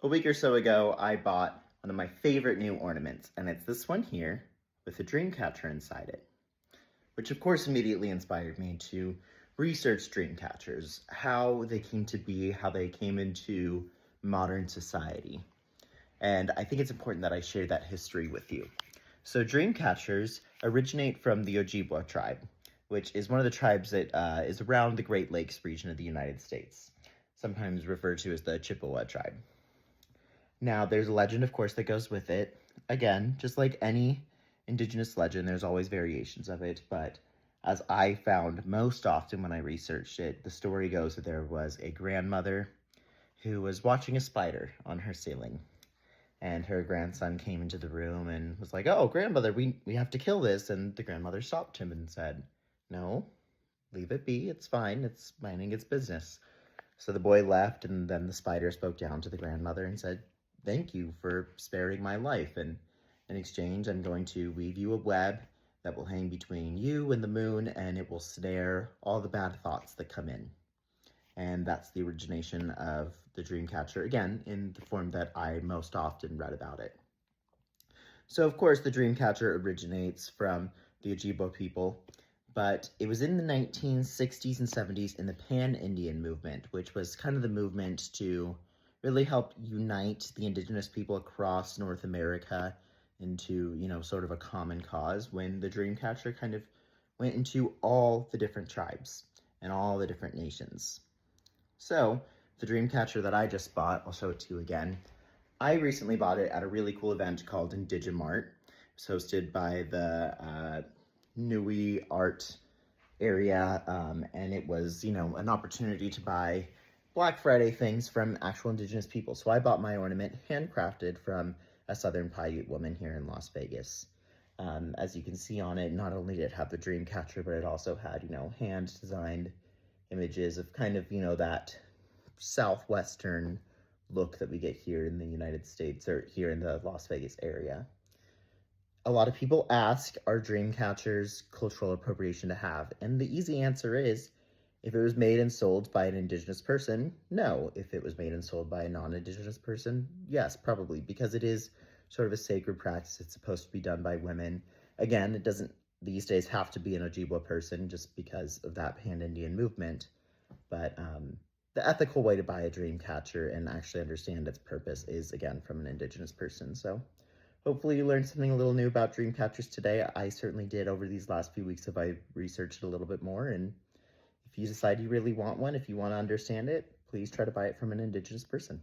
A week or so ago, I bought one of my favorite new ornaments, and it's this one here with a dream catcher inside it, which of course immediately inspired me to research dream catchers, how they came to be, how they came into modern society. And I think it's important that I share that history with you. So dream catchers originate from the Ojibwa tribe, which is one of the tribes that is around the Great Lakes region of the United States, sometimes referred to as the Chippewa tribe. Now, there's a legend, of course, that goes with it. Again, just like any indigenous legend, there's always variations of it, but as I found most often when I researched it, the story goes that there was a grandmother who was watching a spider on her ceiling, and her grandson came into the room and was like, "Oh, grandmother, we have to kill this," and the grandmother stopped him and said, "No, leave it be, it's fine, it's minding its business." So the boy left, and then the spider spoke down to the grandmother and said, "Thank you for sparing my life, and in exchange, I'm going to weave you a web that will hang between you and the moon, and it will snare all the bad thoughts that come in." And that's the origination of the Dreamcatcher, again, in the form that I most often read about it. So, of course, the Dreamcatcher originates from the Ojibwa people, but it was in the 1960s and 70s in the Pan-Indian movement, which was kind of the movement to really help unite the indigenous people across North America into, sort of a common cause, when the Dreamcatcher kind of went into all the different tribes and all the different nations. So, the Dreamcatcher that I just bought, I'll show it to you again. I recently bought it at a really cool event called Indigimart. It was hosted by the Nui Art area, and it was, an opportunity to buy Black Friday things from actual indigenous people. So I bought my ornament handcrafted from a Southern Paiute woman here in Las Vegas. As you can see on it, not only did it have the dream catcher, but it also had, hand-designed images of kind of, that southwestern look that we get here in the United States, or here in the Las Vegas area. A lot of people ask, are dream catchers cultural appropriation to have? And the easy answer is, if it was made and sold by an indigenous person, no. If it was made and sold by a non-indigenous person, yes, probably, because it is sort of a sacred practice. It's supposed to be done by women. Again, it doesn't these days have to be an Ojibwa person just because of that Pan-Indian movement, but the ethical way to buy a dream catcher and actually understand its purpose is, again, from an indigenous person. So hopefully you learned something a little new about dream catchers today. I certainly did over these last few weeks if I researched it a little bit more. And if you decide you really want one, if you want to understand it, please try to buy it from an indigenous person.